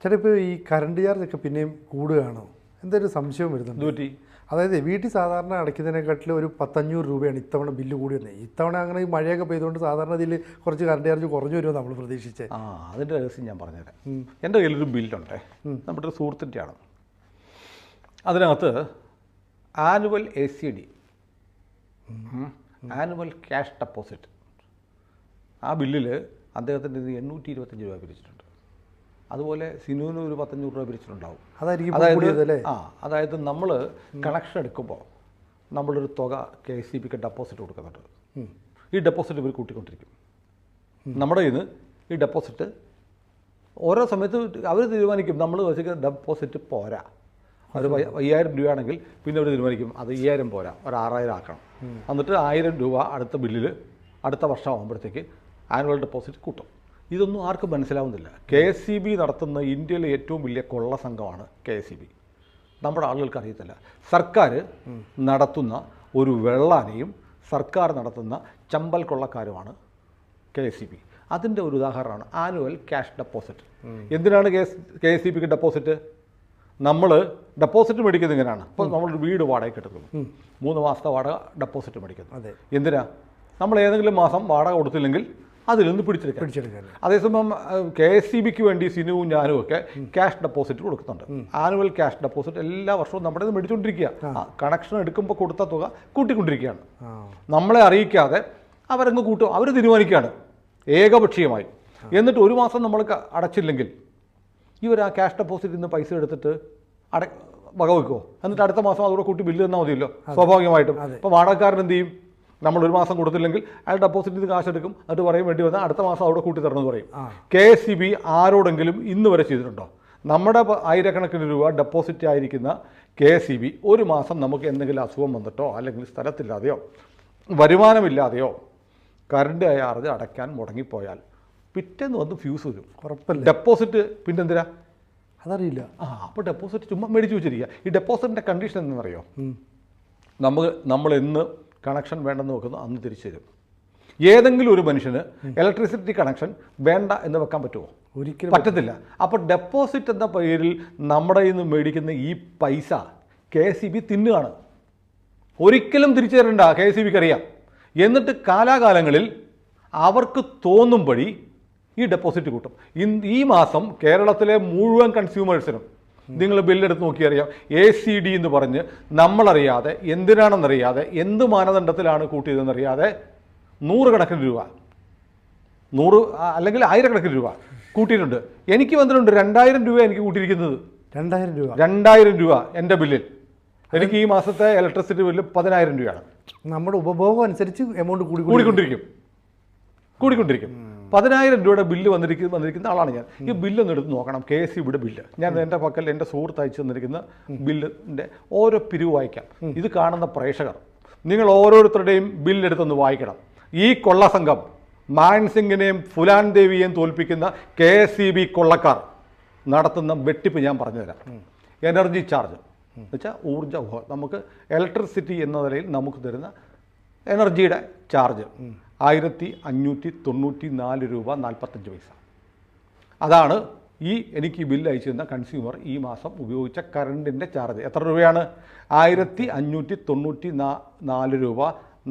ചേട്ടാ ഇപ്പോൾ ഈ കറണ്ട് ചാർജൊക്കെ പിന്നെയും കൂടുകയാണോ? എന്തൊരു സംശയം വരുന്നുണ്ട്. അതായത് വീട്ടിൽ സാധാരണ അടയ്ക്കുന്നതിനെക്കാട്ടിലും ഒരു 500 രൂപയാണ് ഇത്തവണ ബില്ല് കൂടി വന്നത്. ഇത്തവണ അങ്ങനെ ഈ മഴയൊക്കെ പെയ്തുകൊണ്ട് സാധാരണ ഇതിൽ കുറച്ച് കറണ്ട് ചാർജ് കുറഞ്ഞു വരുമോ നമ്മൾ പ്രതീക്ഷിച്ചത്? അതിൻ്റെ രഹസ്യം ഞാൻ പറഞ്ഞുതരാം. എൻ്റെ കയ്യിലൊരു ബില്ലുണ്ട്, നമ്മുടെ ഒരു സുഹൃത്തിൻ്റെയാണ്. അതിനകത്ത് annual ACD, annual cash deposit, ആ ബില്ലിൽ അദ്ദേഹത്തിൻ്റെ 825 രൂപ പിരിച്ചിട്ടുണ്ട്. അതുപോലെ സിനുവിന് ഒരു 500 രൂപ പിരിച്ചിട്ടുണ്ടാവും. അതായത് നമ്മൾ കണക്ഷൻ എടുക്കുമ്പോൾ നമ്മളൊരു തുക KCBക്ക് ഡെപ്പോസിറ്റ് കൊടുക്കുന്നുണ്ട്. ഈ ഡെപ്പോസിറ്റ് ഇവർ കൂട്ടിക്കൊണ്ടിരിക്കും. നമ്മുടെ കയ്യിൽ നിന്ന് ഈ ഡെപ്പോസിറ്റ് ഓരോ സമയത്ത് അവർ തീരുമാനിക്കും, നമ്മൾ വെച്ചിട്ട് ഡെപ്പോസിറ്റ് പോരാ, ഒരു 5000 രൂപയാണെങ്കിൽ പിന്നെ അവർ തീരുമാനിക്കും അത് 5000 പോരാ, ഒരു 6000 ആക്കണം. എന്നിട്ട് 1000 രൂപ അടുത്ത ബില്ലിൽ അടുത്ത വർഷം ആകുമ്പോഴത്തേക്ക് ആനുവൽ ഡെപ്പോസിറ്റ് കൂട്ടും. ഇതൊന്നും ആർക്കും മനസ്സിലാവുന്നില്ല. KCB നടത്തുന്ന ഇന്ത്യയിലെ ഏറ്റവും വലിയ കൊള്ള സംഘമാണ് KCB. നമ്മുടെ ആളുകൾക്ക് അറിയത്തില്ല. സർക്കാർ നടത്തുന്ന ഒരു വെള്ളാനയും സർക്കാർ നടത്തുന്ന ചമ്പൽ കൊള്ളക്കാരുമാണ് KCB. അതിൻ്റെ ഒരു ഉദാഹരണമാണ് ആനുവൽ ക്യാഷ് ഡെപ്പോസിറ്റ്. എന്തിനാണ് KCBക്ക് ഡെപ്പോസിറ്റ്? നമ്മൾ ഡെപ്പോസിറ്റ് മേടിക്കുന്നത് ഇങ്ങനെയാണ്. ഇപ്പോൾ നമ്മളൊരു വീട് വാടകയ്ക്ക് എടുക്കുന്നു, 3 മാസത്തെ വാടക ഡെപ്പോസിറ്റ് മേടിക്കുന്നു. എന്തിനാ? നമ്മൾ ഏതെങ്കിലും മാസം വാടക കൊടുത്തില്ലെങ്കിൽ അതിൽ നിന്ന് പിടിച്ചെടുക്കാൻ. അതേസമയം KCBക്ക് വേണ്ടി സിനുവും ഞാനും ഒക്കെ ക്യാഷ് ഡെപ്പോസിറ്റ് കൊടുക്കുന്നുണ്ട്. ആനുവൽ ക്യാഷ് ഡെപ്പോസിറ്റ് എല്ലാ വർഷവും നമ്മുടെ നിന്ന് മേടിച്ചുകൊണ്ടിരിക്കുക. കണക്ഷൻ എടുക്കുമ്പോൾ കൊടുത്ത തുക കൂട്ടിക്കൊണ്ടിരിക്കുകയാണ്. നമ്മളെ അറിയിക്കാതെ അവരങ്ങ് കൂട്ടും, അവർ തീരുമാനിക്കുകയാണ് ഏകപക്ഷീയമായി. എന്നിട്ട് ഒരു മാസം നമ്മൾ അടച്ചില്ലെങ്കിൽ ഇവർ ആ ക്യാഷ് ഡെപ്പോസിറ്റിൽ നിന്ന് പൈസ എടുത്തിട്ട് വകവെക്കുമോ? എന്നിട്ട് അടുത്ത മാസം അതോടെ കൂട്ടി ബില്ല് തന്നാൽ മതിയല്ലോ സ്വാഭാവികമായിട്ടും. അപ്പോൾ വാടകക്കാരൻ എന്ത് ചെയ്യും? നമ്മൾ ഒരു മാസം കൊടുത്തില്ലെങ്കിൽ അയാൾ ഡെപ്പോസിറ്റിൽ നിന്ന് കാശെടുക്കും, എന്നിട്ട് പറയും വേണ്ടി വന്നാൽ അടുത്ത മാസം അവിടെ കൂട്ടി തരണമെന്ന് പറയും. KCB ആരോടെങ്കിലും ഇന്ന് വരെ ചെയ്തിട്ടുണ്ടോ? നമ്മുടെ ആയിരക്കണക്കിന് രൂപ ഡെപ്പോസിറ്റ് ആയിരിക്കുന്ന KCB ഒരു മാസം നമുക്ക് എന്തെങ്കിലും അസുഖം വന്നിട്ടോ അല്ലെങ്കിൽ സ്ഥലത്തില്ലാതെയോ വരുമാനമില്ലാതെയോ കറണ്ട് ചാർജ് അടയ്ക്കാൻ മുടങ്ങിപ്പോയാൽ പിറ്റേന്ന് വന്ന് ഫ്യൂസ് വരും. ഉറപ്പല്ല. ഡെപ്പോസിറ്റ് പിന്നെന്തിനാ? അതറിയില്ല. അപ്പോൾ ഡെപ്പോസിറ്റ് ചുമ്മാ മേടിച്ച് വെച്ചിരിക്കുക. ഈ ഡെപ്പോസിറ്റിൻ്റെ കണ്ടീഷൻ എന്താണെന്നറിയോ? നമ്മൾ എന്ന് കണക്ഷൻ വേണ്ടെന്ന് വെക്കുന്നു അന്ന് തിരിച്ചു തരും. ഏതെങ്കിലും ഒരു മനുഷ്യന് ഇലക്ട്രിസിറ്റി കണക്ഷൻ വേണ്ട എന്ന് വെക്കാൻ പറ്റുമോ? ഒരിക്കലും പറ്റത്തില്ല. അപ്പോൾ ഡെപ്പോസിറ്റ് എന്ന പേരിൽ നമ്മുടെ കയ്യിൽ നിന്ന് മേടിക്കുന്ന ഈ പൈസ KCB തിന്നുകയാണ്. ഒരിക്കലും തിരിച്ചു തരണ്ട, KCBക്ക് അറിയാം. എന്നിട്ട് കാലാകാലങ്ങളിൽ അവർക്ക് തോന്നുമ്പടി ഈ ഡെപ്പോസിറ്റ് കൂട്ടും. ഈ മാസം കേരളത്തിലെ മുഴുവൻ കൺസ്യൂമേഴ്സിനും നിങ്ങൾ ബില്ലെടുത്ത് നോക്കിയറിയാം, ACD എന്ന് പറഞ്ഞ് നമ്മളറിയാതെ, എന്തിനാണെന്നറിയാതെ, എന്ത് മാനദണ്ഡത്തിലാണ് കൂട്ടിയതെന്നറിയാതെ 100 കണക്കിന് രൂപ, 100 അല്ലെങ്കിൽ 1000 കണക്കിന് രൂപ കൂട്ടിയിട്ടുണ്ട്. എനിക്ക് വന്നിട്ടുണ്ട് 2000 രൂപ എനിക്ക് കൂട്ടിയിരിക്കുന്നത്. 2000 രൂപ എൻ്റെ ബില്ലിൽ. എനിക്ക് ഈ മാസത്തെ ഇലക്ട്രിസിറ്റി ബില്ല് 10000 രൂപയാണ്. നമ്മുടെ ഉപഭോഗം അനുസരിച്ച് എമൗണ്ട് കൂടിക്കൊണ്ടിരിക്കും. 10000 രൂപയുടെ ബില്ല് വന്നിരിക്കുന്ന ആളാണ് ഞാൻ. ഈ ബില്ലൊന്ന് എടുത്ത് നോക്കണം, KCBയുടെ ബില്ല്. ഞാൻ എൻ്റെ പക്കൽ എൻ്റെ സുഹൃത്ത് അയച്ചു തന്നിരിക്കുന്ന ബില്ലിൻ്റെ ഓരോ പിരിവ് വായിക്കാം. ഇത് കാണുന്ന പ്രേക്ഷകർ നിങ്ങൾ ഓരോരുത്തരുടെയും ബില്ലെടുത്തൊന്ന് വായിക്കണം. ഈ കൊള്ള സംഘം മാൻസിംഗിനെയും ഫുലാൻ ദേവിയെയും തോൽപ്പിക്കുന്ന KCB കൊള്ളക്കാർ നടത്തുന്ന വെട്ടിപ്പ് ഞാൻ പറഞ്ഞുതരാം. എനർജി ചാർജ് എന്ന് വെച്ചാൽ ഊർജ്ജ നമുക്ക് ഇലക്ട്രിസിറ്റി എന്ന നിലയിൽ നമുക്ക് തരുന്ന എനർജിയുടെ ചാർജ് 1594 രൂപ 45 പൈസ. അതാണ് എനിക്ക് ഈ ബില്ല് അയച്ചു തന്ന കൺസ്യൂമർ ഈ മാസം ഉപയോഗിച്ച കറണ്ടിൻ്റെ ചാർജ്. എത്ര രൂപയാണ്? 1594 രൂപ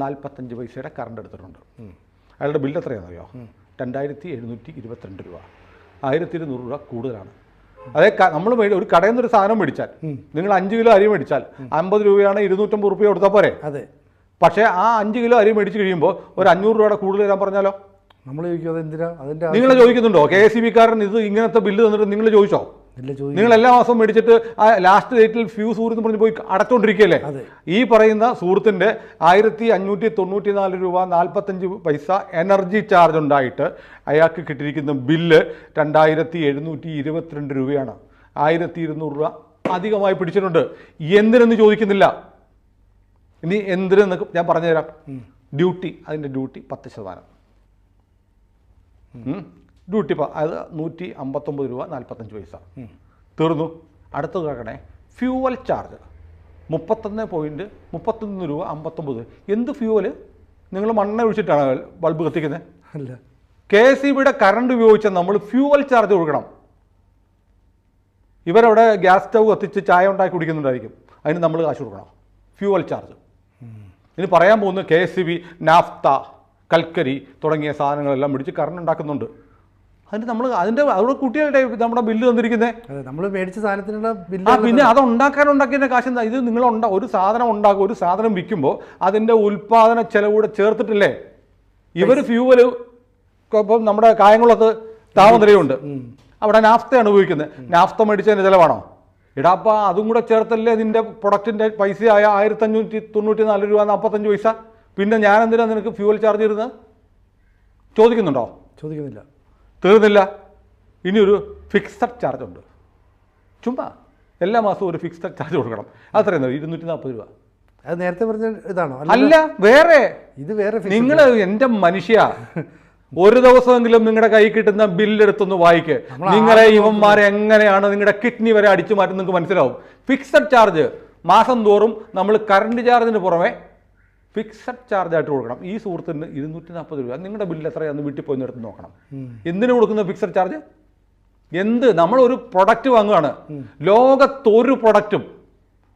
45 പൈസയുടെ കറണ്ട് എടുത്തിട്ടുണ്ട്. അയാളുടെ ബില്ല് എത്രയാണെന്നറിയോ? 2722 രൂപ. 1200 രൂപ കൂടുതലാണ്. അതേ നമ്മൾ ഒരു കടയിൽ നിന്നൊരു സാധനം മേടിച്ചാൽ, നിങ്ങൾ 5 കിലോ അരി മേടിച്ചാൽ 50 രൂപയാണ്, 250 രൂപ കൊടുത്താൽ പോരെ? അതെ. പക്ഷേ ആ 5 കിലോ അരി മേടിച്ച് കഴിയുമ്പോൾ ഒരു 500 രൂപയുടെ കൂടുതൽ തരാൻ പറഞ്ഞാലോ? നമ്മൾ ചോദിക്കും അതെന്തിനാ? നിങ്ങൾ ചോദിക്കുന്നുണ്ടോ? KCBക്കാരൻ ഇത് ഇങ്ങനത്തെ ബില്ല് തന്നിട്ട് നിങ്ങൾ ചോദിച്ചോ? നിങ്ങൾ എല്ലാ മാസവും മേടിച്ചിട്ട് ആ ലാസ്റ്റ് ഡേറ്റിൽ ഫ്യൂസ് ഊർന്ന് പറഞ്ഞ് പോയി അടച്ചുകൊണ്ടിരിക്കുകയല്ലേ? ഈ പറയുന്ന സുഹൃത്തിൻ്റെ 1594 രൂപ 45 പൈസ എനർജി ചാർജ് ഉണ്ടായിട്ട് അയാൾക്ക് കിട്ടിയിരിക്കുന്ന ബില്ല് 2722 രൂപയാണ്. 1200 രൂപ അധികമായി പിടിച്ചിട്ടുണ്ട്. എന്തിനെന്ന് ചോദിക്കുന്നില്ല. ഇനി എന്തിനെന്ന് ഞാൻ പറഞ്ഞുതരാം. ഡ്യൂട്ടി, അതിൻ്റെ ഡ്യൂട്ടി 10%. ഡ്യൂട്ടി അത് 159 രൂപ 45 പൈസ. തീർന്നു. അടുത്ത കേൾക്കണേ, ഫ്യൂവൽ ചാർജ് 31 രൂപ 59. എന്ത് ഫ്യൂവല്? നിങ്ങൾ മണ്ണെണ്ണ ഒഴിച്ചിട്ടാണ് ബൾബ് കത്തിക്കുന്നത്? അല്ല. KCBയുടെ കറണ്ട് ഉപയോഗിച്ചാൽ നമ്മൾ ഫ്യൂവൽ ചാർജ് കൊടുക്കണം. ഇവരവിടെ ഗ്യാസ് സ്റ്റൗ കത്തിച്ച് ചായ ഉണ്ടാക്കി കുടിക്കുന്നുണ്ടായിരിക്കും, അതിന് നമ്മൾ കാശ് കൊടുക്കണം, ഫ്യൂവൽ ചാർജ്. ഇനി പറയാൻ പോകുന്ന KSEB നാഫ്ത, കൽക്കരി തുടങ്ങിയ സാധനങ്ങളെല്ലാം പിടിച്ച് കറണ്ട് ഉണ്ടാക്കുന്നുണ്ട്. അതിന് നമ്മൾ അവിടെ കുട്ടികളുടെ നമ്മുടെ ബില്ല് തന്നിരിക്കുന്നത്, നമ്മൾ മേടിച്ച സാധനത്തിനുള്ള ബില്ല്. പിന്നെ അത് ഉണ്ടാക്കിയതിൻ്റെ കാശ് എന്താ? ഇത് നിങ്ങൾ ഒരു സാധനം ഉണ്ടാക്കും, ഒരു സാധനം വിൽക്കുമ്പോൾ അതിൻ്റെ ഉൽപ്പാദന ചെലവൂടെ ചേർത്തിട്ടില്ലേ? ഇവർ ഫ്യൂവല് ഇപ്പം നമ്മുടെ കായംകുളത്ത് താമരയുണ്ട്, അവിടെ നാഫ്തയാണ് ഉപയോഗിക്കുന്നത്. നാഫ്ത മേടിച്ചതിൻ്റെ ചിലവാണോ? ഇടാപ്പാ അതും കൂടെ ചേർത്തല്ലേ നിൻ്റെ പ്രൊഡക്റ്റിൻ്റെ പൈസയായ 1594 രൂപ 45 പൈസ. പിന്നെ ഞാൻ എന്തിനാ നിനക്ക് ഫ്യൂവൽ ചാർജ് തരുന്നത്? ചോദിക്കുന്നുണ്ടോ? ചോദിക്കുന്നില്ല. തീർന്നില്ല. ഇനിയൊരു ഫിക്സഡ് ചാർജ് ഉണ്ട്. ചുമ്മാ എല്ലാ മാസവും ഒരു ഫിക്സഡ് ചാർജ് കൊടുക്കണം. അത്രയും 240 രൂപ. അത് നേരത്തെ പറഞ്ഞ ഇതാണോ? അല്ല, വേറെ. ഇത് വേറെ. നിങ്ങൾ എൻ്റെ മനുഷ്യ, ഒരു ദിവസമെങ്കിലും നിങ്ങളുടെ കൈ കിട്ടുന്ന ബില്ലെടുത്തൊന്ന് വായിക്ക്. നിങ്ങളെ ഇവന്മാരെ എങ്ങനെയാണ് നിങ്ങളുടെ കിഡ്നി വരെ അടിച്ചു മാറ്റും നിങ്ങൾക്ക് മനസ്സിലാവും. ഫിക്സഡ് ചാർജ് മാസം തോറും നമ്മൾ കറണ്ട് ചാർജിന് പുറമെ ഫിക്സഡ് ചാർജ് ആയിട്ട് കൊടുക്കണം. ഈ സുഹൃത്തിന് 240 രൂപ. നിങ്ങളുടെ ബില്ല് എത്രയാണെന്ന് വീട്ടിൽ പോയി എടുത്ത് നോക്കണം. എന്തിനു കൊടുക്കുന്ന ഫിക്സഡ് ചാർജ്? നമ്മളൊരു പ്രൊഡക്റ്റ് വാങ്ങുകയാണ്. ലോകത്തൊരു പ്രൊഡക്റ്റും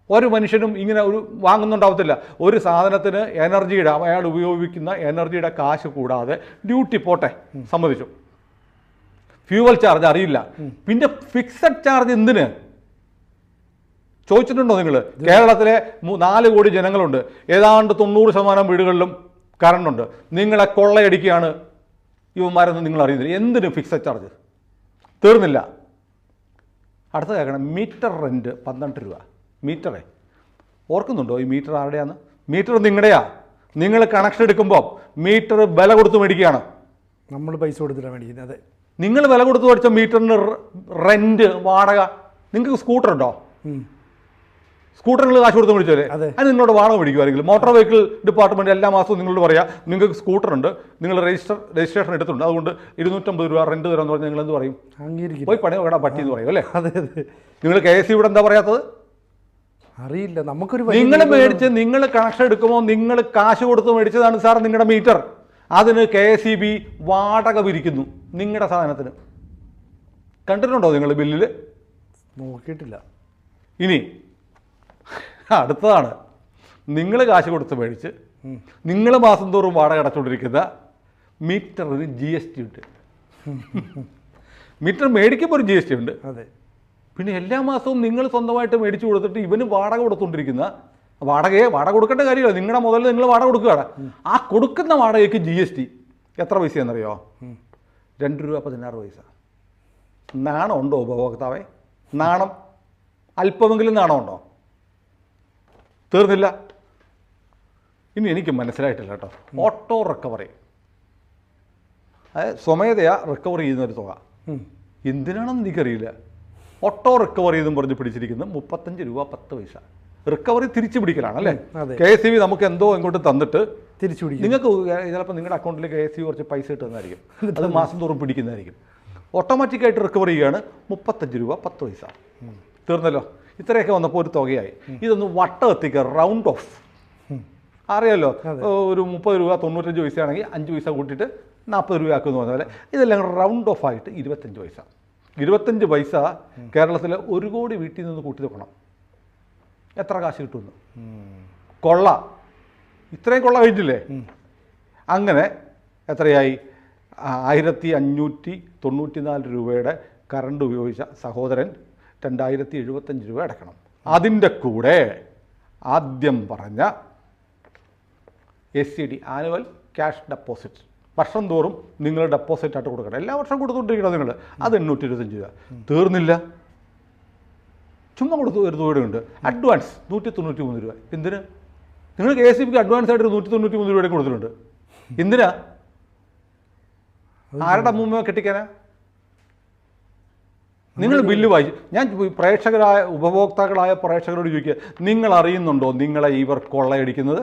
ഒരു മനുഷ്യനും ഇങ്ങനെ വാങ്ങുന്നുണ്ടാവത്തില്ല. ഒരു സാധനത്തിന് എനർജിയുടെ, അയാൾ ഉപയോഗിക്കുന്ന എനർജിയുടെ കാശ് കൂടാതെ ഡ്യൂട്ടി പോട്ടെ, സമ്മതിച്ചു. ഫ്യൂവൽ ചാർജ് അറിയില്ല. പിന്നെ ഫിക്സഡ് ചാർജ് എന്തിന് ചോദിച്ചിട്ടുണ്ടോ നിങ്ങൾ? കേരളത്തിലെ 4 കോടി ജനങ്ങളുണ്ട്. ഏതാണ്ട് 90% വീടുകളിലും കറണ്ടുണ്ട്. നിങ്ങളെ കൊള്ളയടിക്കുകയാണ് ഇവന്മാരെന്ന് നിങ്ങൾ അറിയുന്നില്ല. എന്തിന് ഫിക്സഡ് ചാർജ്? തീർന്നില്ല. അടുത്ത കേൾക്കണം, മീറ്റർ റെൻറ്റ് 12 രൂപ. മീറ്ററേ, ഓർക്കുന്നുണ്ടോ ഈ മീറ്റർ ആരുടെയാന്ന്? മീറ്റർ നിങ്ങളുടെയാ. നിങ്ങൾ കണക്ഷൻ എടുക്കുമ്പോൾ മീറ്റർ വില കൊടുത്ത് മേടിക്കുകയാണ്. നമ്മൾ പൈസ കൊടുത്തിട്ടാണ് മേടിക്കുന്നത്. അതെ, നിങ്ങൾ വില കൊടുത്ത് മേടിച്ച മീറ്ററിന് റെൻറ്റ്, വാടക. നിങ്ങൾക്ക് സ്കൂട്ടർ ഉണ്ടോ? സ്കൂട്ടറിന് കാശ് കൊടുത്ത് മേടിച്ചല്ലേ? അത് നിങ്ങളോട് വാടക മേടിക്കുമായിരിക്കും. മോട്ടോർ വെഹിക്കിൾ ഡിപ്പാർട്ട്മെൻറ്റ് എല്ലാ മാസവും നിങ്ങളോട് പറയാം, നിങ്ങൾക്ക് സ്കൂട്ടർ ഉണ്ട്, നിങ്ങൾ രജിസ്ട്രേഷൻ എടുത്തിട്ടുണ്ട്, അതുകൊണ്ട് 250 രൂപ റെൻറ്റ് തരാമെന്ന് പറഞ്ഞാൽ നിങ്ങൾ എന്ത് പറയും? പോയി പണി നോക്കടാ പട്ടി എന്ന് പറയും അല്ലേ? അതെ അതെ. നിങ്ങൾ KSEB എന്താ പറയാത്തത്? അറിയില്ല. നമുക്കൊരു നിങ്ങൾ മേടിച്ച്, നിങ്ങൾ കണക്ഷൻ എടുക്കുമ്പോൾ നിങ്ങൾ കാശ് കൊടുത്ത് മേടിച്ചതാണ് സാർ നിങ്ങളുടെ മീറ്റർ. അതിന് KSEB വാടക പിരിക്കുന്നു നിങ്ങളുടെ സാധനത്തിന്. കണ്ടിട്ടുണ്ടോ നിങ്ങൾ ബില്ലിൽ? നോക്കിയിട്ടില്ല. ഇനി അടുത്തതാണ്, നിങ്ങൾ കാശ് കൊടുത്ത് മേടിച്ച് നിങ്ങൾ മാസം തോറും വാടക അടച്ചുകൊണ്ടിരിക്കുന്ന മീറ്ററിന് GST ഉണ്ട്. മീറ്റർ മേടിക്കുമ്പോൾ ഒരു GST ഉണ്ട്. അതെ. പിന്നെ എല്ലാ മാസവും നിങ്ങൾ സ്വന്തമായിട്ട് മേടിച്ചു കൊടുത്തിട്ട് ഇവന് വാടക കൊടുത്തുകൊണ്ടിരിക്കുന്ന വാടക കൊടുക്കേണ്ട കാര്യമില്ല. നിങ്ങളുടെ മുതൽ നിങ്ങൾ വാടക കൊടുക്കുകയാണ്. ആ കൊടുക്കുന്ന വാടകയ്ക്ക് GST എത്ര പൈസയാണെന്നറിയോ? 2 രൂപ 16 പൈസ. നാണം ഉണ്ടോ ഉപഭോക്താവേ? നാണം, അല്പമെങ്കിലും നാണമുണ്ടോ? തീർന്നില്ല. ഇനി എനിക്ക് മനസ്സിലായിട്ടില്ല കേട്ടോ. ഓട്ടോ റിക്കവറി, അതായത് സ്വമേധയാ റിക്കവർ ചെയ്യുന്നൊരു തുക. എന്തിനാണെന്ന് എനിക്കറിയില്ല. ഓട്ടോ റിക്കവറി എന്നും പറഞ്ഞ് പിടിച്ചിരിക്കുന്നത് 35 രൂപ 10 പൈസ. റിക്കവറി തിരിച്ചു പിടിക്കലാണ് അല്ലേ? KSEB നമുക്ക് എന്തോ ഇങ്ങോട്ട് തന്നിട്ട് തിരിച്ചു പിടിക്കും. നിങ്ങൾക്ക് ചിലപ്പോൾ നിങ്ങളുടെ അക്കൗണ്ടിൽ KSEB കുറച്ച് പൈസ ഇട്ടുന്നതായിരിക്കും, അത് മാസം തോറും പിടിക്കുന്നതായിരിക്കും. ഓട്ടോമാറ്റിക്കായിട്ട് റിക്കവർ ചെയ്യുകയാണ് 35 രൂപ 10 പൈസ. തീർന്നല്ലോ. ഇത്രയൊക്കെ വന്നപ്പോൾ ഒരു തുകയായി. ഇതൊന്ന് വട്ടം എത്തിക്കുക, റൗണ്ട് ഓഫ്. അറിയാമല്ലോ, ഒരു 30 രൂപ 95 പൈസയാണെങ്കിൽ 5 പൈസ കൂട്ടിയിട്ട് 40 രൂപ ആക്കുമെന്ന് പറഞ്ഞ പോലെ ഇതെല്ലാം റൗണ്ട് ഓഫ് ആയിട്ട് 25 പൈസ. 25 പൈസ കേരളത്തിലെ 1 കോടി വീട്ടിൽ നിന്ന് കൂട്ടി നോക്കണം എത്ര കാശ് കിട്ടുമെന്ന്. കൊള്ള, ഇത്രയും കൊള്ള കഴിഞ്ഞില്ലേ? അങ്ങനെ എത്രയായി? 1594 രൂപയുടെ കറണ്ട് ഉപയോഗിച്ച സഹോദരൻ 2075 രൂപ അടയ്ക്കണം. അതിൻ്റെ കൂടെ ആദ്യം പറഞ്ഞ SCD ആനുവൽ ക്യാഷ് ഡെപ്പോസിറ്റ് വർഷം തോറും നിങ്ങൾ ഡെപ്പോസിറ്റ് ആയിട്ട് കൊടുക്കണം. എല്ലാ വർഷവും കൊടുത്തുകൊണ്ടിരിക്കണം നിങ്ങൾ. അത് 825 രൂപ. തീർന്നില്ല. ചുമ്മാ കൊടുത്തു ഒരു തുകയുണ്ട്. അഡ്വാൻസ് 193 രൂപ. എന്തിന്? നിങ്ങൾ KSEBക്ക് അഡ്വാൻസ് ആയിട്ട് 193 രൂപയുടെ കൊടുത്തിട്ടുണ്ട്. എന്തിനാ? ആരുടെ അമ്മൂമ്മ കെട്ടിക്കാനാ? നിങ്ങൾ ബില്ല് വായിച്ചു. ഞാൻ പ്രേക്ഷകരായ ഉപഭോക്താക്കളായ പ്രേക്ഷകരോട് ചോദിക്കുക, നിങ്ങൾ അറിയുന്നുണ്ടോ നിങ്ങളെ ഇവർ കൊള്ളയടിക്കുന്നത്?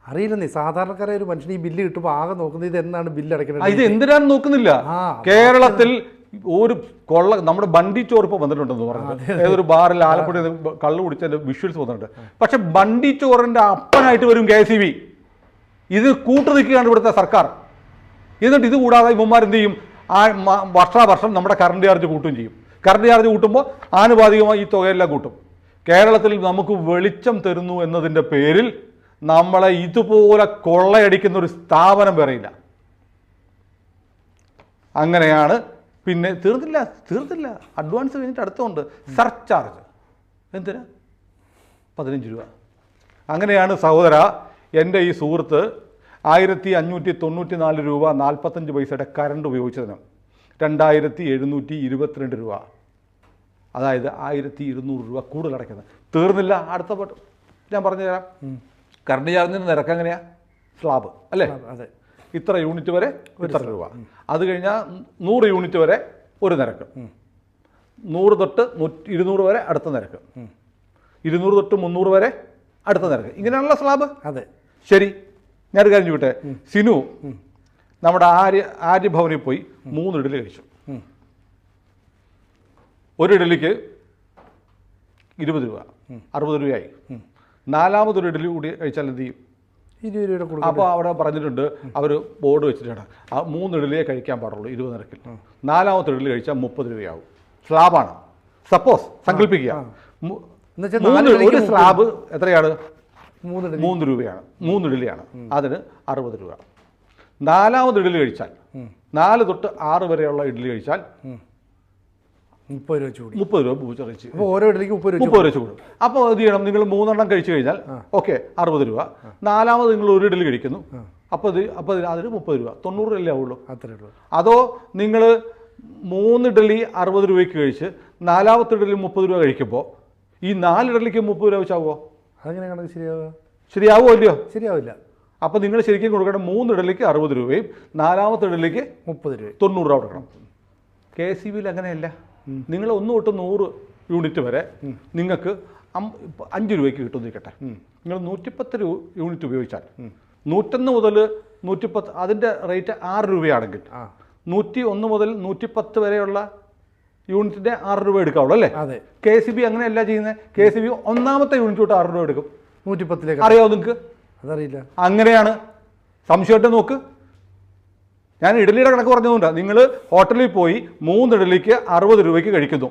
അറിയില്ലെന്നേ. സാധാരണക്കാരായ ഒരു മനുഷ്യൻ ഈ ബില്ല് കിട്ടുമ്പോൾ ആകെ നോക്കുന്നത് ഇത് എന്നാണ് ബില്ല് അടയ്ക്കുന്നത്. ഇത് എന്തിനാണെന്ന് നോക്കുന്നില്ല. കേരളത്തിൽ ഒരു കൊള്ള, നമ്മുടെ ബണ്ടി ചോർ ഇപ്പോൾ വന്നിട്ടുണ്ടെന്ന് പറഞ്ഞു. ഏതൊരു ബാറിൽ ആലപ്പുഴ കള്ളു കുടിച്ചതിൻ്റെ വിഷ്വൽസ് വന്നിട്ടുണ്ട്. പക്ഷെ ബണ്ടി ചോറിൻ്റെ അപ്പനായിട്ട് വരും KSEB. ഇത് കൂട്ടു നിൽക്കുകയാണ് ഇവിടുത്തെ സർക്കാർ. എന്നിട്ട് ഇത് കൂടാതെ ഇവന്മാരെന്ത് ചെയ്യും? വർഷാവർഷം നമ്മുടെ കറണ്ട് ചാർജ് കൂട്ടുകയും ചെയ്യും. കറണ്ട് ചാർജ് കൂട്ടുമ്പോൾ ആനുപാതികമായി ഈ തുകയെല്ലാം കൂട്ടും. കേരളത്തിൽ നമുക്ക് വെളിച്ചം തരുന്നു എന്നതിൻ്റെ പേരിൽ നമ്മളെ ഇതുപോലെ കൊള്ളയടിക്കുന്ന ഒരു സ്ഥാപനം വേറെയില്ല. അങ്ങനെയാണ്. പിന്നെ തീർന്നില്ല അഡ്വാൻസ് കഴിഞ്ഞിട്ട് അടുത്തുണ്ട് സർചാർജ്. എന്തിനാ? 15 രൂപ. അങ്ങനെയാണ് സഹോദര എൻ്റെ ഈ സുഹൃത്ത് 1594 രൂപ 45 പൈസയുടെ കറണ്ട് ഉപയോഗിച്ചതിന് 2722 രൂപ, അതായത് 1200 രൂപ കൂടുതൽ അടയ്ക്കുന്നത്. തീർന്നില്ല, അടുത്ത ഞാൻ പറഞ്ഞുതരാം. കറണ്ട് ചാർജിന് നിരക്ക് എങ്ങനെയാ? സ്ലാബ് അല്ലേ? അതെ. ഇത്ര യൂണിറ്റ് വരെ ഇത്ര രൂപ. അത് കഴിഞ്ഞാൽ 100 യൂണിറ്റ് വരെ ഒരു നിരക്ക്, 100 തൊട്ട് 200 വരെ അടുത്ത നിരക്ക്, 200 തൊട്ട് 300 വരെ അടുത്ത നിരക്ക്. ഇങ്ങനെയാണല്ലോ സ്ലാബ്. അതെ, ശരി. ഞാനൊരു കാര്യം ചോദിട്ടെ, സിനു നമ്മുടെ ആര്യഭവനിൽ പോയി 3 ഇഡലി കഴിച്ചു. ഒരു ഇഡലിക്ക് 20 രൂപ, 60 രൂപയായി. 4മതൊരു ഇഡലി കൂടി കഴിച്ചാൽ എന്ത് ചെയ്യും? 20 രൂപയുടെ കൊടുക്കും. അപ്പോൾ അവിടെ പറഞ്ഞിട്ടുണ്ട്, അവർ ബോർഡ് വെച്ചിട്ടാണ് 3 ഇഡലിയെ കഴിക്കാൻ പാടുള്ളൂ 20 നിരക്കിൽ. 4മത്തെ ഇഡലി കഴിച്ചാൽ 30 രൂപയാവും. സ്ലാബാണ്. സപ്പോസ് സങ്കല്പിക്കുക, ഒരു സ്ലാബ് എത്രയാണ്? 3 രൂപയാണ്. 3 ഇഡലിയാണ്, അതിന് 60 രൂപ. 4മത് ഇഡലി കഴിച്ചാൽ 4 തൊട്ട് 6 വരെയുള്ള ഇഡലി കഴിച്ചാൽ 30 രൂപ ചൂട്, 30 രൂപ പൂച്ചറിച്ച്. ഓരോ ഇഡലിക്ക് 30 രൂപ ചൂട്. അപ്പോൾ എന്ത് ചെയ്യണം? നിങ്ങൾ 3 എണ്ണം കഴിച്ചു കഴിഞ്ഞാൽ ഓക്കെ 60 രൂപ. 4മത് നിങ്ങൾ ഒരു ഇഡലി കഴിക്കുന്നു, അപ്പോൾ അതിന് 30 രൂപ, 90 രൂപയല്ലേ ആവുള്ളൂ. അതോ നിങ്ങൾ 3 ഇഡലി 60 രൂപയ്ക്ക് കഴിച്ച് 4മത്തെ ഇഡലി 30 രൂപ കഴിക്കുമ്പോൾ ഈ 4 ഇഡലിക്ക് 30 രൂപ വെച്ചാവോ? അതെങ്ങനെ കണക്ക് ശരിയാവുക? ശരിയാവോ ഇല്ലയോ? ശരിയാവില്ല. അപ്പോൾ നിങ്ങൾ ശരിക്കും കൊടുക്കേണ്ട 3 ഇഡലിക്ക് 60 രൂപയും 4മത്തെ ഇഡലിക്ക് 30 രൂപ, 90 രൂപ കൊടുക്കണം. KCBയിൽ അങ്ങനെയല്ല. നിങ്ങൾ 1 തൊട്ട് 100 യൂണിറ്റ് വരെ നിങ്ങൾക്ക് 5 രൂപയ്ക്ക് കിട്ടും നിൽക്കട്ടെ. നിങ്ങൾ 110 യൂണിറ്റ് ഉപയോഗിച്ചാൽ 101 മുതൽ 110 അതിൻ്റെ റേറ്റ് 6 രൂപയാണെങ്കിൽ 101 മുതൽ 110 വരെയുള്ള യൂണിറ്റിൻ്റെ 6 രൂപ എടുക്കാവുള്ളൂ അല്ലേ? അതെ. KCB അങ്ങനെയല്ല ചെയ്യുന്നത്. KCB 1മത്തെ യൂണിറ്റ് തൊട്ട് 6 രൂപ എടുക്കും. 110ലേക്ക് അറിയാമോ നിങ്ങൾക്ക്? അതറിയില്ല. അങ്ങനെയാണ്. സംശയമായിട്ട് നോക്ക്. ഞാൻ ഇഡലിയുടെ കണക്ക് പറഞ്ഞതുകൊണ്ടാണ്. നിങ്ങൾ ഹോട്ടലിൽ പോയി 3 ഇഡലിക്ക് 60 രൂപയ്ക്ക് കഴിക്കുന്നു.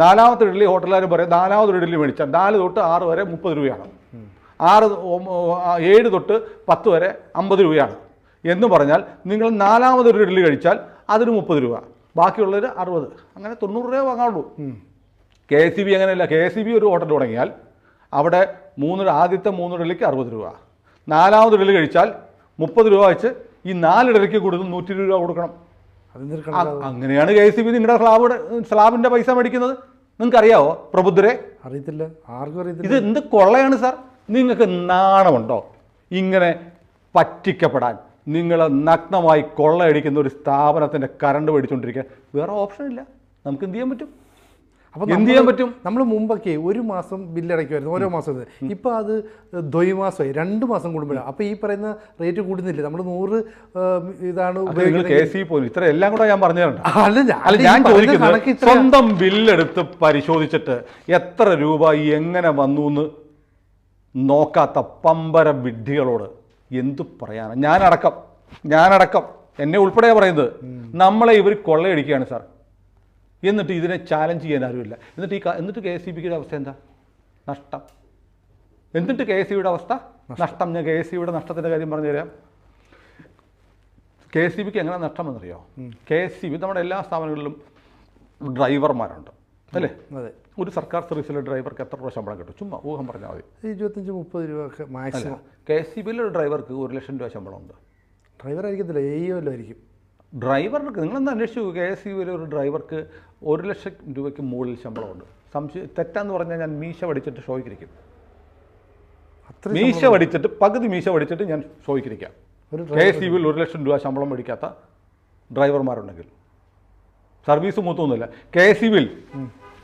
4മത്തെ ഇഡലി ഹോട്ടലുകാരും പറയും 4മത് ഇഡലി മേടിച്ചാൽ 4 തൊട്ട് 6 വരെ 30 രൂപയാണ്, 7 തൊട്ട് 10 വരെ 50 രൂപയാണ് എന്ന് പറഞ്ഞാൽ നിങ്ങൾ 4മതൊരു ഇഡലി കഴിച്ചാൽ അതിന് 30 രൂപ, ബാക്കിയുള്ളവർ 60, അങ്ങനെ 90 രൂപ വാങ്ങാവുള്ളൂ. KCB അങ്ങനെയല്ല. KCB ഒരു ഹോട്ടൽ തുടങ്ങിയാൽ അവിടെ ആദ്യത്തെ 3 ഇഡലിക്ക് 60 രൂപ, 4മത് ഇഡലി കഴിച്ചാൽ 30 രൂപ വെച്ച് ഈ 4 ഇഡലിക്ക് കൊടുത്ത് 120 രൂപ കൊടുക്കണം. അങ്ങനെയാണ് KCB നിങ്ങളുടെ സ്ലാബിൻ്റെ പൈസ മേടിക്കുന്നത്. നിങ്ങൾക്ക് അറിയാവോ പ്രബുദ്ധരെ? അറിയത്തില്ല, ആർക്കും അറിയത്തില്ല. ഇത് എന്ത് കൊള്ളയാണ് സാർ? നിങ്ങൾക്ക് നാണമുണ്ടോ ഇങ്ങനെ പറ്റിക്കപ്പെടാൻ? നിങ്ങളെ നഗ്നമായി കൊള്ളയടിക്കുന്ന ഒരു സ്ഥാപനത്തിൻ്റെ കറണ്ട് മേടിച്ചുകൊണ്ടിരിക്കുക. വേറെ ഓപ്ഷൻ ഇല്ല. നമുക്ക് എന്ത് ചെയ്യാൻ പറ്റും? അപ്പോൾ എന്ത് ചെയ്യാൻ പറ്റും? നമ്മൾ മുമ്പൊക്കെ 1 മാസം ബില്ലടയ്ക്കുമായിരുന്നു, ഓരോ മാസം. ഇപ്പോൾ അത് ദ്വൈമാസമായി, 2 മാസം കൂടുമ്പോഴാണ്. അപ്പോൾ ഈ പറയുന്ന റേറ്റ് കൂടുന്നില്ലേ? നമ്മൾ 100 ഇതാണ് KCB പോലും ഇത്ര എല്ലാം കൂടെ ഞാൻ പറഞ്ഞു തരണ്ട. അല്ല, ഞാൻ ചോദിക്കുന്നത് സ്വന്തം ബില്ലെടുത്ത് പരിശോധിച്ചിട്ട് എത്ര രൂപ എങ്ങനെ വന്നു എന്ന് നോക്കാത്ത പമ്പര വിഡ്ഢികളോട് എന്തു പറയാനാണ്? ഞാനടക്കം എന്നെ ഉൾപ്പെടെയാണ് പറയുന്നത്. നമ്മളെ ഇവർ കൊള്ളയടിക്കുകയാണ് സാർ. എന്നിട്ട് ഇതിനെ ചാലഞ്ച് ചെയ്യാൻ ആരുമില്ല. എന്നിട്ട് KCBയുടെ അവസ്ഥ എന്താ? നഷ്ടം. എന്നിട്ട് KCBയുടെ അവസ്ഥ നഷ്ടം. ഞാൻ KCBയുടെ നഷ്ടത്തിൻ്റെ കാര്യം പറഞ്ഞു തരാം. KCBക്ക് എങ്ങനെ നഷ്ടമെന്നറിയോ? KCB നമ്മുടെ എല്ലാ സ്ഥാപനങ്ങളിലും ഡ്രൈവർമാരുണ്ട് അല്ലേ? അതെ. ഒരു സർക്കാർ സർവീസിലെ ഡ്രൈവർക്ക് എത്ര രൂപ ശമ്പളം കിട്ടും? ചുമ്മാ ഊഹം പറഞ്ഞാൽ മതി. 25-30 രൂപ ഒക്കെ മാക്സിമം. KCBയിലെ ഒരു ഡ്രൈവർക്ക് 1 ലക്ഷം രൂപ ശമ്പളമുണ്ട്. ഡ്രൈവർ ആയിരിക്കത്തില്ല, AEO ആയിരിക്കും. ഡ്രൈവർക്ക് നിങ്ങളെന്താ അന്വേഷിച്ചു? KCBയിലെ ഒരു ഡ്രൈവർക്ക് 1 ലക്ഷം രൂപയ്ക്ക് മുകളിൽ ശമ്പളമുണ്ട്. തെറ്റാന്ന് പറഞ്ഞാൽ ഞാൻ മീശ പഠിച്ചിട്ട് ഷോയ്ക്കിരിക്കും. മീശ പഠിച്ചിട്ട് പകുതി മീശ പഠിച്ചിട്ട് ഞാൻ ഷോയ്ക്കിരിക്കാം. KCBയിൽ 1 ലക്ഷം രൂപ ശമ്പളം മേടിക്കാത്ത ഡ്രൈവർമാരുണ്ടെങ്കിൽ സർവീസ് മൂത്തൊന്നുമില്ല. KCBയിൽ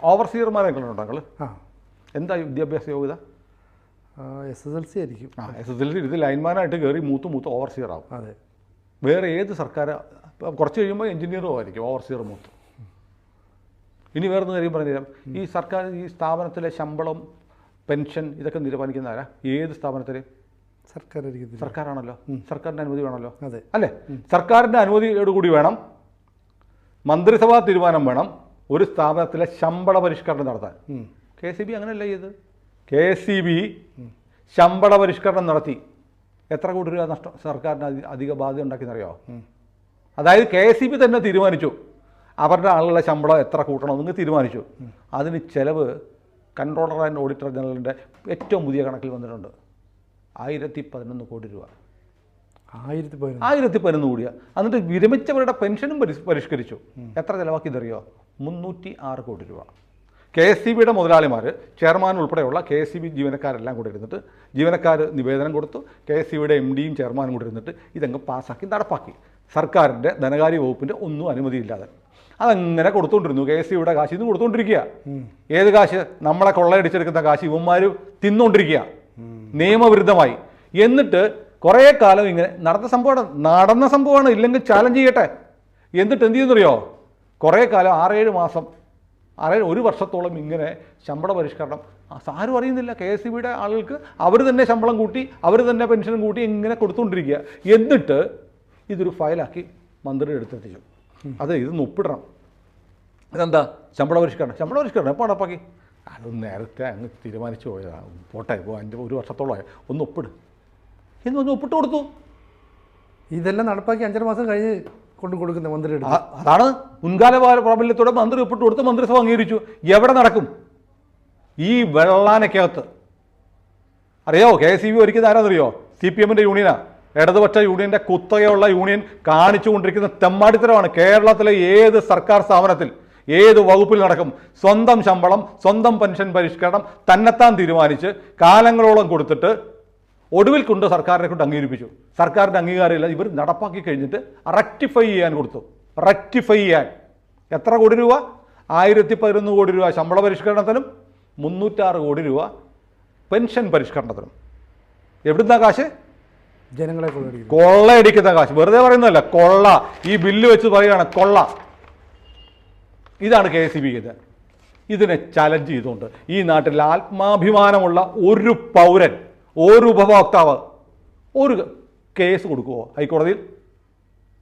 ഓവർസിയർമാരെ കണ്ടുണ്ടാങ്ങൾ എന്താ വിദ്യാഭ്യാസ യോഗ്യത? SSLC ആയിരിക്കും. SSLC ഇത് ലൈൻമാനായിട്ട് കയറി മൂത്ത് ഓവർസിയർ ആവും. അതെ. വേറെ ഏത് സർക്കാർ കുറച്ച് കഴിയുമ്പോൾ എഞ്ചിനീയറും ആയിരിക്കും ഓവർസിയർ മൂത്ത്. ഇനി വേറൊരു കാര്യം പറഞ്ഞുതരാം. ഈ സർക്കാർ ഈ സ്ഥാപനത്തിലെ ശമ്പളം, പെൻഷൻ ഇതൊക്കെ തീരുമാനിക്കുന്ന ആരാ? ഏത് സ്ഥാപനത്തിൽ? സർക്കാരാണല്ലോ. സർക്കാരിൻ്റെ അനുമതി വേണമല്ലോ. അതെ. അല്ലേ? സർക്കാരിൻ്റെ അനുമതിയോടുകൂടി വേണം, മന്ത്രിസഭാ തീരുമാനം വേണം, ഒരു സ്ഥാപനത്തിലെ ശമ്പള പരിഷ്കരണം നടത്താൻ. KCB അങ്ങനെയല്ല ചെയ്ത്. KCB ശമ്പള പരിഷ്കരണം നടത്തി. എത്ര കോടി രൂപ നഷ്ടം സർക്കാരിന് അധിക ബാധ്യത ഉണ്ടാക്കിയെന്നറിയോ? അതായത് KCB തന്നെ തീരുമാനിച്ചു അവരുടെ ആളുകളുടെ ശമ്പളം എത്ര കൂട്ടണമെന്ന് തീരുമാനിച്ചു. അതിന് ചിലവ് കൺട്രോളർ ആൻഡ് ഓഡിറ്റർ ജനറലിൻ്റെ ഏറ്റവും പുതിയ കണക്കിൽ വന്നിട്ടുണ്ട്. 1011 കോടി രൂപ. 1011 കോടിയാണ്. എന്നിട്ട് വിരമിച്ചവരുടെ പെൻഷനും പരിഷ്കരിച്ചു. എത്ര ചിലവാക്കിയതറിയോ? 306 കോടി രൂപ. KCBയുടെ മുതലാളിമാർ, ചെയർമാൻ ഉൾപ്പെടെയുള്ള KCB ജീവനക്കാരെല്ലാം കൂടെ ഇരുന്നിട്ട്, ജീവനക്കാർ നിവേദനം കൊടുത്തു, KCBയുടെ MDയും ചെയർമാനും കൂടെ ഇരുന്നിട്ട് ഇതങ്ങ് പാസ്സാക്കി നടപ്പാക്കി. സർക്കാരിൻ്റെ ധനകാര്യ വകുപ്പിൻ്റെ ഒന്നും അനുമതിയില്ലാതെ അതങ്ങനെ കൊടുത്തുകൊണ്ടിരുന്നു. KCBയുടെ കാശ് ഇന്ന് കൊടുത്തുകൊണ്ടിരിക്കുക. ഏത് കാശ്? നമ്മളെ കൊള്ളയടിച്ചെടുക്കുന്ന കാശ് ഇവന്മാർ തിന്നുകൊണ്ടിരിക്കുക നിയമവിരുദ്ധമായി. എന്നിട്ട് കുറേ കാലം ഇങ്ങനെ നടന്ന സംഭവമാണ്, ഇല്ലെങ്കിൽ ചാലഞ്ച് ചെയ്യട്ടെ. എന്നിട്ട് എന്ത് ചെയ്യുന്നറിയോ? കുറേ കാലം 6-7 മാസം, 1 വർഷത്തോളം ഇങ്ങനെ ശമ്പള പരിഷ്കരണം ആരും അറിയുന്നില്ല. KCBയുടെ ആളുകൾക്ക് അവർ തന്നെ ശമ്പളം കൂട്ടി, അവർ തന്നെ പെൻഷനും കൂട്ടി ഇങ്ങനെ കൊടുത്തുകൊണ്ടിരിക്കുക. എന്നിട്ട് ഇതൊരു ഫയലാക്കി മന്ത്രിയുടെ അടുത്തെത്തിച്ചു. ഇതൊന്ന് ഒപ്പിടണം. ഇതെന്താ? ശമ്പള പരിഷ്കരണം എപ്പോൾ നടപ്പാക്കി? അത് നേരത്തെ അങ്ങ് തീരുമാനിച്ചു പോയതാണ്. പോട്ടെ, ഇപ്പോൾ 1 വർഷത്തോളമായി, ഒന്ന് ഒപ്പിട് എന്നൊന്ന് ഒപ്പിട്ട് കൊടുത്തു. ഇതെല്ലാം നടപ്പാക്കി 5 മാസം കഴിഞ്ഞ് കൊടുക്കുന്ന മന്ത്രിയുടെ. അതാണ് മുൻകാല പ്രാബല്യത്തോടെ മന്ത്രി ഒപ്പിട്ട് കൊടുത്ത് മന്ത്രിസഭ അംഗീകരിച്ചു. എവിടെ നടക്കും? ഈ വെള്ളാനക്കകത്ത്. അറിയോ KCB ഒരിക്കലും ആരാന്നറിയോ? CPMൻ്റെ യൂണിയനാണ്. ഇടതുപക്ഷ യൂണിയൻ്റെ കുത്തകയുള്ള യൂണിയൻ കാണിച്ചുകൊണ്ടിരിക്കുന്ന തെമ്മാടിത്തരമാണ്. കേരളത്തിലെ ഏത് സർക്കാർ സ്ഥാപനത്തിൽ, ഏത് വകുപ്പിൽ നടക്കും? സ്വന്തം ശമ്പളം, സ്വന്തം പെൻഷൻ പരിഷ്കരണം തന്നെത്താൻ തീരുമാനിച്ച് കാലങ്ങളോളം കൊടുത്തിട്ട് ഒടുവിൽ കൊണ്ട് സർക്കാരിനെ കൊണ്ട് അംഗീകരിപ്പിച്ചു. സർക്കാരിൻ്റെ അംഗീകാരമില്ല. ഇവർ നടപ്പാക്കി കഴിഞ്ഞിട്ട് റെക്ടിഫൈ ചെയ്യാൻ കൊടുത്തു. റെക്ടിഫൈ ചെയ്യാൻ എത്ര കോടി രൂപ? 1011 കോടി രൂപ ശമ്പള പരിഷ്കരണത്തിനും 306 കോടി രൂപ പെൻഷൻ പരിഷ്കരണത്തിനും. എവിടുന്നാ കാശ്? ജനങ്ങളെ കൊള്ളയടിക്കുന്ന കാശ്. വെറുതെ പറയുന്നതല്ല, കൊള്ള. ഈ ബില്ല് വെച്ച് പറയുകയാണ് കൊള്ള. ഇതാണ് KCB ചെയ്തത്. ഇതിനെ ചലഞ്ച് ചെയ്തുകൊണ്ട് ഈ നാട്ടിൽ ആത്മാഭിമാനമുള്ള ഒരു പൗരൻ, ഒരു ഉപഭോക്താവ് ഒരു കേസ് കൊടുക്കുമോ ഹൈക്കോടതിയിൽ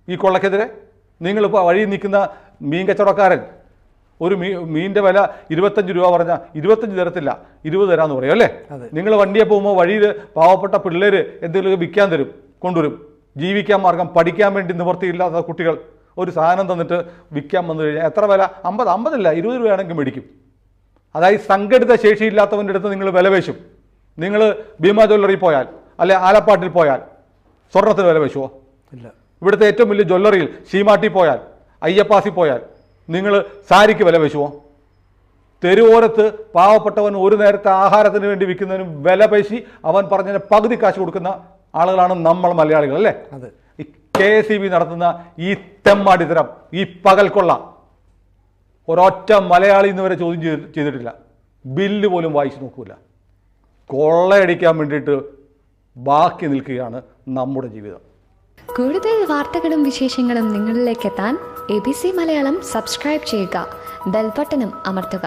ഈ കൊള്ളക്കെതിരെ? നിങ്ങളിപ്പോൾ വഴി നിൽക്കുന്ന മീൻ കച്ചവടക്കാരൻ ഒരു മീനിൻ്റെ വില 25 രൂപ പറഞ്ഞാൽ 25 തരത്തില്ല, 20 തരാമെന്ന് പറയും അല്ലേ? നിങ്ങൾ വണ്ടിയെ പോകുമ്പോൾ വഴിയിൽ പാവപ്പെട്ട പിള്ളേർ എന്തെങ്കിലും വിൽക്കാൻ തരും, കൊണ്ടുവരും. ജീവിക്കാൻ മാർഗം, പഠിക്കാൻ വേണ്ടി നിവൃത്തിയില്ലാത്ത കുട്ടികൾ ഒരു സാധനം തന്നിട്ട് വിൽക്കാൻ വന്നു കഴിഞ്ഞാൽ എത്ര വില? 50 20 രൂപയാണെങ്കിൽ മേടിക്കും. അതായത് സംഘടിത ശേഷിയില്ലാത്തവൻ്റെ അടുത്ത് നിങ്ങൾ വില വേശും. നിങ്ങൾ ഭീമ ജ്വല്ലറി പോയാൽ, അല്ലെ ആലപ്പാട്ടിൽ പോയാൽ സ്വർണ്ണത്തിന് വില വേശുമോ? ഇല്ല. ഇവിടുത്തെ ഏറ്റവും വലിയ ജ്വല്ലറിയിൽ ശീമാട്ടി പോയാൽ, അയ്യപ്പാസി പോയാൽ നിങ്ങൾ സാരിക്ക് വില വെച്ചുവോ? തെരുവോരത്ത് പാവപ്പെട്ടവൻ ഒരു നേരത്തെ ആഹാരത്തിന് വേണ്ടി വിൽക്കുന്നതിന് വില പേശി അവൻ പറഞ്ഞതിന് പകുതി കാശ് കൊടുക്കുന്ന ആളുകളാണ് നമ്മൾ മലയാളികൾ അല്ലേ? അതെ. ഈ KCB നടത്തുന്ന ഈ തെമ്മാടിത്തരം, ഈ പകൽക്കൊള്ള ഒരൊറ്റ മലയാളി ഇന്ന് വരെ ചോദ്യം ചെയ്തിട്ടില്ല. ബില്ല് പോലും വായിച്ചു നോക്കൂല. കൊള്ളയടിക്കാൻ വേണ്ടിയിട്ട് ബാക്കി നിൽക്കുകയാണ് നമ്മുടെ ജീവിതം. കൂടുതൽ വാർത്തകളും വിശേഷങ്ങളും നിങ്ങളിലേക്ക് എത്താൻ ABC മലയാളം സബ്സ്ക്രൈബ് ചെയ്യുക, ബെൽ ബട്ടണും അമർത്തുക.